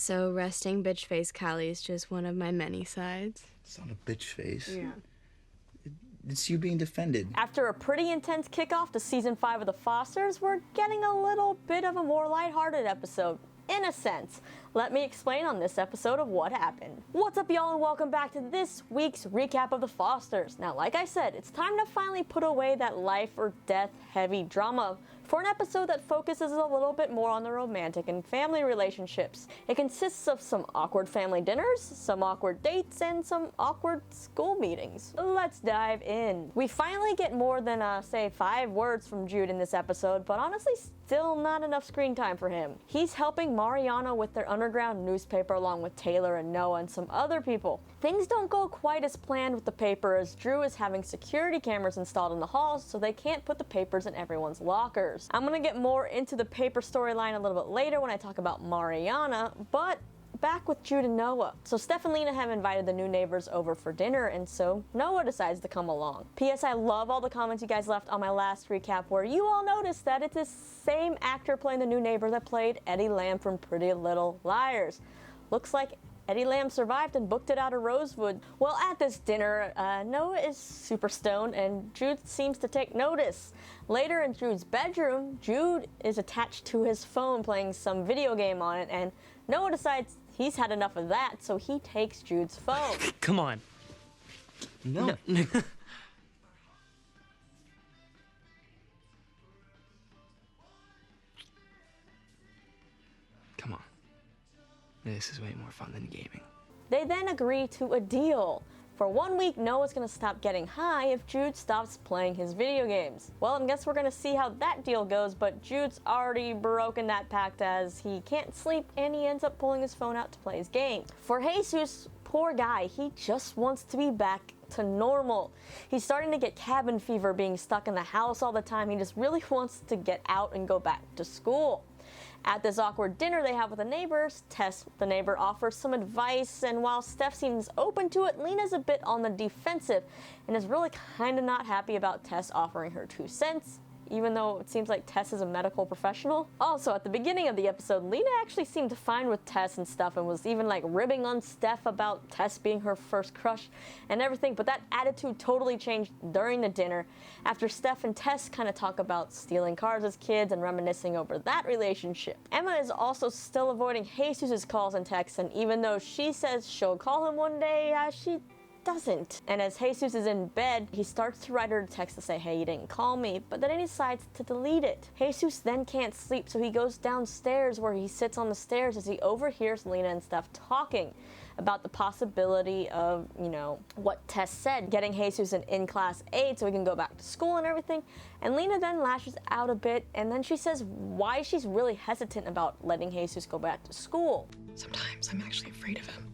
So resting bitch face Callie is just one of my many sides. It's not a bitch face. Yeah. It's you being defended. After a pretty intense kickoff to season 5 of The Fosters, we're getting a little bit of a more lighthearted episode. In a sense. Let me explain on this episode of what happened. What's up, y'all, and welcome back to this week's recap of The Fosters. Now, like I said, it's time to finally put away that life or death heavy drama for an episode that focuses a little bit more on the romantic and family relationships. It consists of some awkward family dinners, some awkward dates, and some awkward school meetings. Let's dive in. We finally get more than, say, 5 words from Jude in this episode, but honestly, still not enough screen time for him. He's helping Mariana with their underground newspaper along with Taylor and Noah and some other people. Things don't go quite as planned with the paper, as Drew is having security cameras installed in the halls so they can't put the papers in everyone's lockers. I'm gonna get more into the paper storyline a little bit later when I talk about Mariana, but back with Jude and Noah. So Steph and Lena have invited the new neighbors over for dinner, and so Noah decides to come along. P.S. I love all the comments you guys left on my last recap where you all noticed that it's the same actor playing the new neighbor that played Eddie Lamb from Pretty Little Liars. Looks like Eddie Lamb survived and booked it out of Rosewood. Well, at this dinner, Noah is super stoned and Jude seems to take notice. Later in Jude's bedroom, Jude is attached to his phone playing some video game on it, and Noah decides he's had enough of that, so he takes Jude's phone. Come on. No. Come on. This is way more fun than gaming. They then agree to a deal. For 1 week, Noah's gonna stop getting high if Jude stops playing his video games. Well, I guess we're gonna see how that deal goes, but Jude's already broken that pact as he can't sleep and he ends up pulling his phone out to play his game. For Jesus, poor guy, he just wants to be back to normal. He's starting to get cabin fever being stuck in the house all the time. He just really wants to get out and go back to school. At this awkward dinner they have with the neighbors, Tess, the neighbor, offers some advice, and while Steph seems open to it, Lena's a bit on the defensive and is really kind of not happy about Tess offering her 2 cents, even though it seems like Tess is a medical professional. Also, at the beginning of the episode, Lena actually seemed fine with Tess and stuff and was even like ribbing on Steph about Tess being her first crush and everything, but that attitude totally changed during the dinner after Steph and Tess kind of talk about stealing cars as kids and reminiscing over that relationship. Emma is also still avoiding Jesus' calls and texts, and even though she says she'll call him one day, she doesn't. And as Jesus is in bed, he starts to write her a text to say, hey, you didn't call me, but then he decides to delete it. Jesus then can't sleep, so he goes downstairs where he sits on the stairs as he overhears Lena and Steph talking about the possibility of, what Tess said, getting Jesus an in-class aide so he can go back to school and everything. And Lena then lashes out a bit, and then she says why she's really hesitant about letting Jesus go back to school. Sometimes I'm actually afraid of him.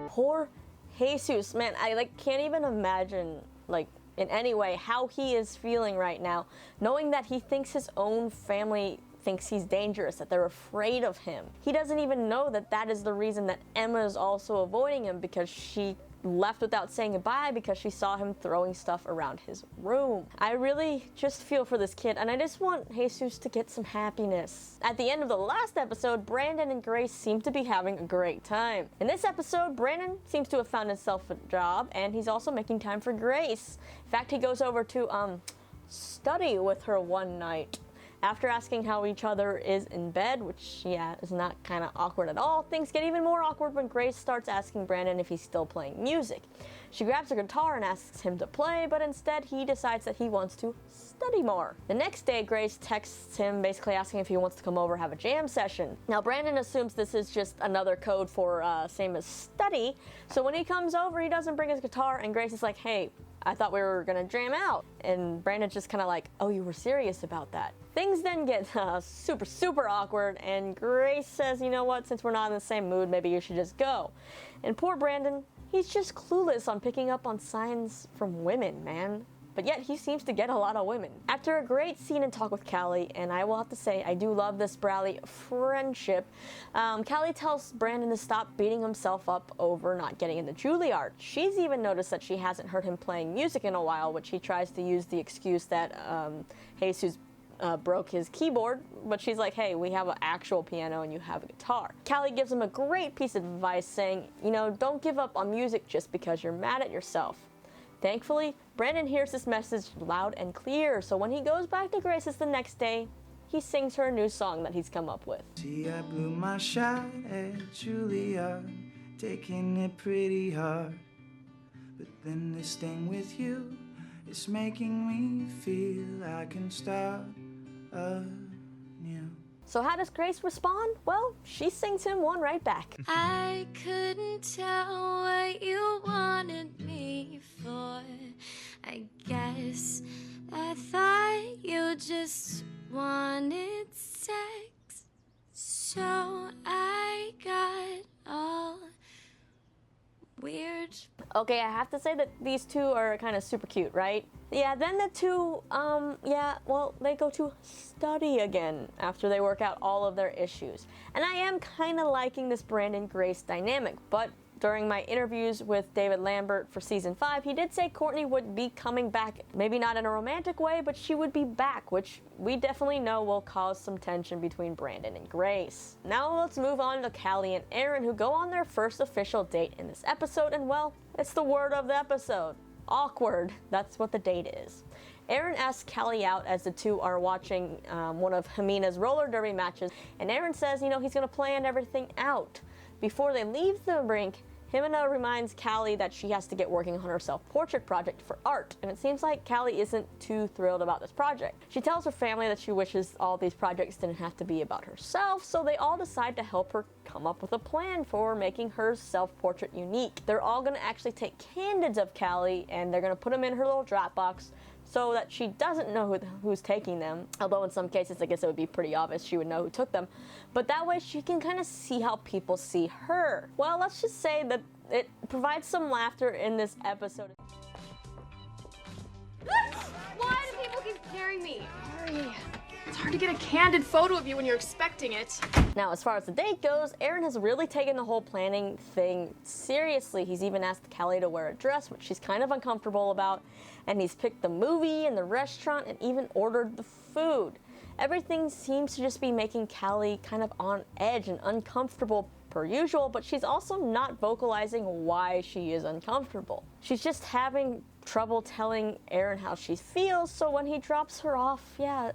Poor Jesus, man, I can't even imagine in any way how he is feeling right now, knowing that he thinks his own family thinks he's dangerous, that they're afraid of him. He doesn't even know that that is the reason that Emma is also avoiding him, because she left without saying goodbye because she saw him throwing stuff around his room. I really just feel for this kid, and I just want Jesus to get some happiness. At the end of the last episode, Brandon and Grace seem to be having a great time. In this episode, Brandon seems to have found himself a job, and he's also making time for Grace. In fact, he goes over to study with her one night. After asking how each other is in bed, which, is not kind of awkward at all, things get even more awkward when Grace starts asking Brandon if he's still playing music. She grabs a guitar and asks him to play, but instead he decides that he wants to study more. The next day, Grace texts him basically asking if he wants to come over and have a jam session. Now, Brandon assumes this is just another code for same as study, so when he comes over, he doesn't bring his guitar, and Grace is like, hey, I thought we were gonna jam out. And Brandon's just kind of like, oh, you were serious about that. Things then get super awkward, and Grace says, you know what, since we're not in the same mood, maybe you should just go. And poor Brandon, he's just clueless on picking up on signs from women, man. But yet he seems to get a lot of women. After a great scene and talk with Callie, and I will have to say I do love this Bradley friendship, Callie tells Brandon to stop beating himself up over not getting into Juilliard. She's even noticed that she hasn't heard him playing music in a while, which he tries to use the excuse that Jesus broke his keyboard, but she's like, hey, we have an actual piano and you have a guitar. Callie gives him a great piece of advice saying, don't give up on music just because you're mad at yourself. Thankfully, Brandon hears this message loud and clear, so when he goes back to Grace's the next day, he sings her a new song that he's come up with. See, I blew my shot at Julia, taking it pretty hard. But then this thing with you is making me feel I can start anew. So how does Grace respond? Well, she sings him one right back. I couldn't tell what you wanted me for. I guess I thought you just wanted sex. So I got all weird. Okay, I have to say that these two are kind of super cute, right? Yeah, then the two, they go to study again after they work out all of their issues. And I am kind of liking this Brandon-Grace dynamic, but during my interviews with David Lambert for season 5, he did say Courtney would be coming back, maybe not in a romantic way, but she would be back, which we definitely know will cause some tension between Brandon and Grace. Now let's move on to Callie and Aaron, who go on their first official date in this episode, and well, it's the word of the episode. Awkward. That's what the date is. Aaron asks Callie out as the two are watching one of Hamina's roller derby matches, and Aaron says, he's going to plan everything out. Before they leave the rink, Jimena reminds Callie that she has to get working on her self-portrait project for art, and it seems like Callie isn't too thrilled about this project. She tells her family that she wishes all these projects didn't have to be about herself, so they all decide to help her come up with a plan for making her self-portrait unique. They're all going to actually take candids of Callie, and they're going to put them in her little Dropbox so that she doesn't know who's taking them, although in some cases I guess it would be pretty obvious she would know who took them, but that way she can kind of see how people see her. Well, let's just say that it provides some laughter in this episode. Why do people keep scaring me? Hurry. It's hard to get a candid photo of you when you're expecting it. Now, as far as the date goes, Aaron has really taken the whole planning thing seriously. He's even asked Callie to wear a dress, which she's kind of uncomfortable about, and he's picked the movie and the restaurant and even ordered the food. Everything seems to just be making Callie kind of on edge and uncomfortable per usual, but she's also not vocalizing why she is uncomfortable. She's just having trouble telling Aaron how she feels, so when he drops her off, yeah,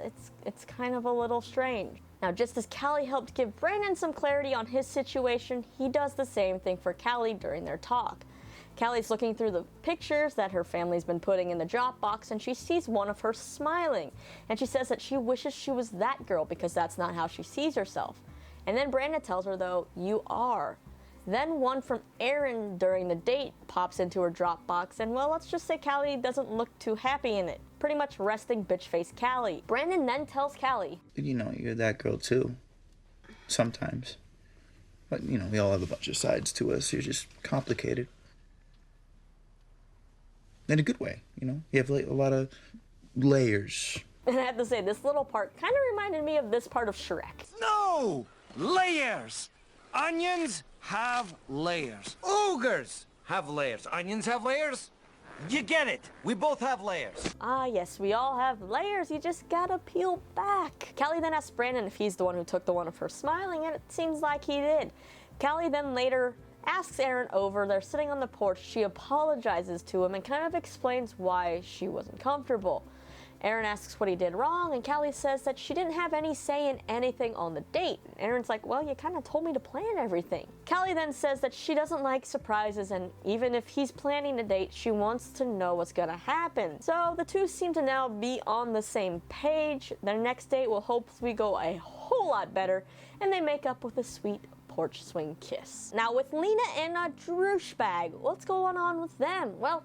it's kind of a little strange. Now, just as Callie helped give Brandon some clarity on his situation, he does the same thing for Callie during their talk. Callie's looking through the pictures that her family's been putting in the Dropbox, and she sees one of her smiling, and she says that she wishes she was that girl because that's not how she sees herself. And then Brandon tells her, though, you are. Then one from Aaron during the date pops into her Dropbox, and well, let's just say Callie doesn't look too happy in it. Pretty much resting bitch face Callie. Brandon then tells Callie, You're that girl too. Sometimes. But, we all have a bunch of sides to us. You're just complicated. In a good way, You have like a lot of layers. and I have to say, this little part kind of reminded me of this part of Shrek. No! Layers! Onions have layers. Ogres have layers. Onions have layers. You get it. We both have layers. Ah, yes, we all have layers. You just gotta peel back. Callie then asks Brandon if he's the one who took the one of her smiling, and it seems like he did. Callie then later asks Aaron over. They're sitting on the porch. She apologizes to him and kind of explains why she wasn't comfortable. Aaron asks what he did wrong, and Callie says that she didn't have any say in anything on the date. Aaron's like, well, you kind of told me to plan everything. Callie then says that she doesn't like surprises, and even if he's planning a date, she wants to know what's gonna happen. So the two seem to now be on the same page. Their next date will hopefully go a whole lot better, and they make up with a sweet porch swing kiss. Now with Lena and a douchebag, what's going on with them? Well,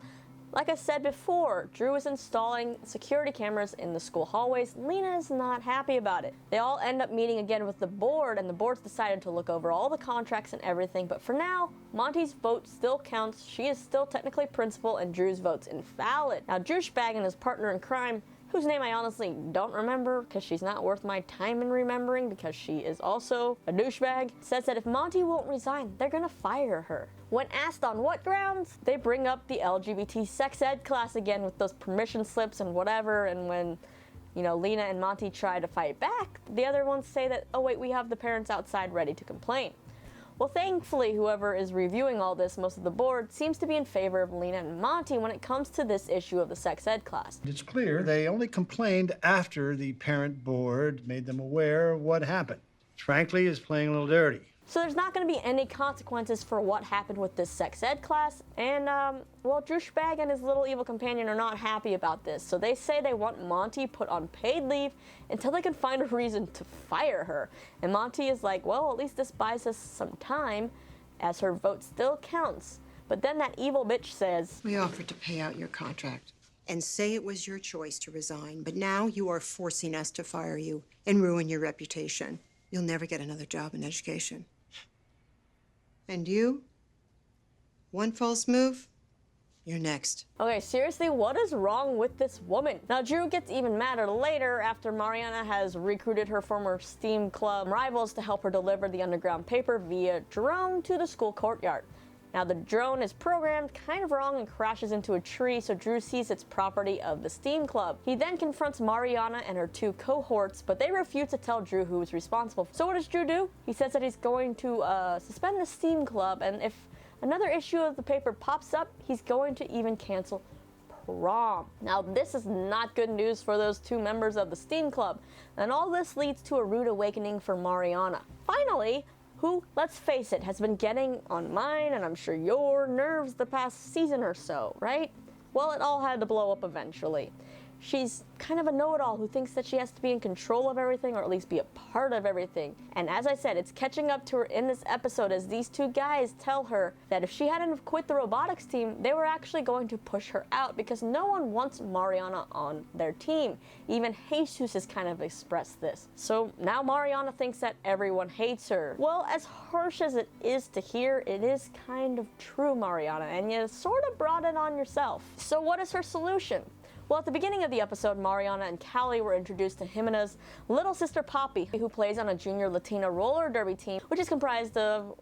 like I said before, Drew is installing security cameras in the school hallways. Lena is not happy about it. They all end up meeting again with the board, and the board's decided to look over all the contracts and everything, but for now, Monty's vote still counts. She is still technically principal, and Drew's vote's invalid. Now, douchebag and his partner in crime, whose name I honestly don't remember because she's not worth my time in remembering because she is also a douchebag, says that if Monty won't resign, they're gonna fire her. When asked on what grounds, they bring up the LGBT sex ed class again with those permission slips and whatever, and when You know, Lena and Monty try to fight back. The other ones say that, oh wait, we have the parents outside ready to complain. Well, thankfully, whoever is reviewing all this, most of the board, seems to be in favor of Lena and Monty when it comes to this issue of the sex ed class. It's clear they only complained after the parent board made them aware of what happened. Frankly, is playing a little dirty. So there's not going to be any consequences for what happened with this sex ed class, and, well, Douchebag and his little evil companion are not happy about this, so they say they want Monty put on paid leave until they can find a reason to fire her. And Monty is like, well, at least this buys us some time, as her vote still counts. But then that evil bitch says, we offered to pay out your contract and say it was your choice to resign, but now you are forcing us to fire you and ruin your reputation. You'll never get another job in education. And you? One false move, you're next. okay, seriously, what is wrong with this woman? Now, Drew gets even madder later after Mariana has recruited her former STEAM club rivals to help her deliver the underground paper via drone to the school courtyard. Now, the drone is programmed kind of wrong and crashes into a tree, so Drew sees it's property of the STEAM club. He then confronts Mariana and her two cohorts, but they refuse to tell Drew who is responsible. So what does Drew do? He says that he's going to suspend the STEAM club, and if another issue of the paper pops up, he's going to even cancel prom. Now, this is not good news for those two members of the STEAM club, and all this leads to a rude awakening for Mariana. Finally, who, let's face it, has been getting on mine, and I'm sure your nerves the past season or so, right? Well, it all had to blow up eventually. She's kind of a know-it-all who thinks that she has to be in control of everything, or at least be a part of everything. And as I said, it's catching up to her in this episode as these two guys tell her that if she hadn't quit the robotics team, they were actually going to push her out because no one wants Mariana on their team. Even Jesus has kind of expressed this. So now Mariana thinks that everyone hates her. Well, as harsh as it is to hear, it is kind of true, Mariana, and you sort of brought it on yourself. So what is her solution? Well, at the beginning of the episode, Mariana and Callie were introduced to Jimena's little sister Poppy, who plays on a junior Latina roller derby team, which is comprised of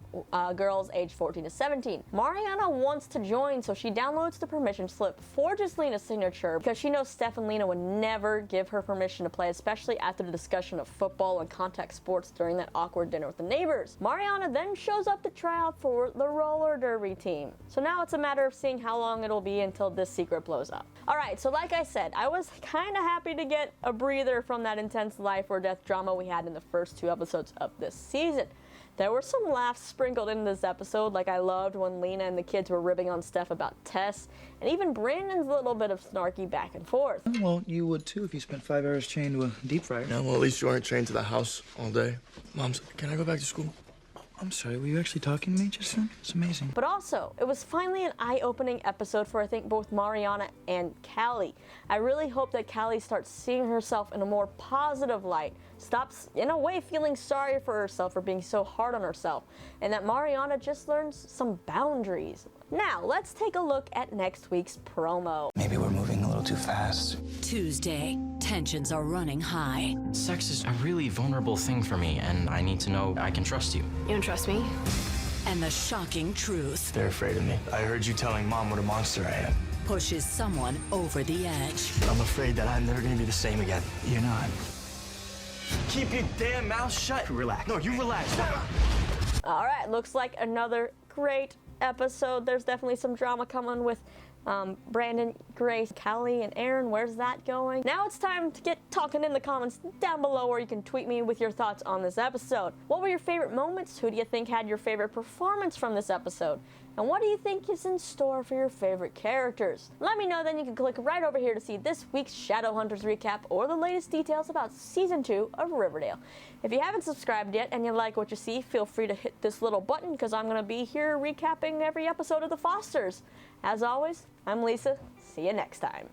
girls aged 14 to 17. Mariana wants to join, so she downloads the permission slip, forges Lena's signature, because she knows Steph and Lena would never give her permission to play, especially after the discussion of football and contact sports during that awkward dinner with the neighbors. Mariana then shows up to try out for the roller derby team. So now it's a matter of seeing how long it'll be until this secret blows up. Alright, so like I said, I was kind of happy to get a breather from that intense life or death drama we had in the first two episodes of this season. There were some laughs sprinkled in this episode, like I loved when Lena and the kids were ribbing on Steph about Tess, and even Brandon's little bit of snarky back and forth. Well, you would too if you spent 5 hours chained to a deep fryer. No, well, at least you weren't trained to the house all day. Moms, can I go back to school? I'm sorry, were you actually talking to me just then? It's amazing. But also, it was finally an eye-opening episode for, I think, both Mariana and Callie. I really hope that Callie starts seeing herself in a more positive light, stops, in a way, feeling sorry for herself for being so hard on herself, and that Mariana just learns some boundaries. Now, let's take a look at next week's promo. Maybe we're moving a little too fast. Tuesday, tensions are running high. Sex is a really vulnerable thing for me, and I need to know I can trust you. You don't trust me? And the shocking truth They're afraid of me. I heard you telling Mom what a monster I am. pushes someone over the edge. I'm afraid that I'm never gonna be the same again. You're not. Keep your damn mouth shut. Relax. No, you relax. All right, looks like another great episode. There's definitely some drama coming with Brandon, Grace, Callie, and Aaron. Where's that going? Now it's time to get talking in the comments down below, or you can tweet me with your thoughts on this episode. What were your favorite moments? Who do you think had your favorite performance from this episode? And what do you think is in store for your favorite characters? Let me know, then you can click right over here to see this week's Shadowhunters recap or the latest details about Season 2 of Riverdale. If you haven't subscribed yet and you like what you see, feel free to hit this little button because I'm going to be here recapping every episode of The Fosters. As always, I'm Lisa. See you next time.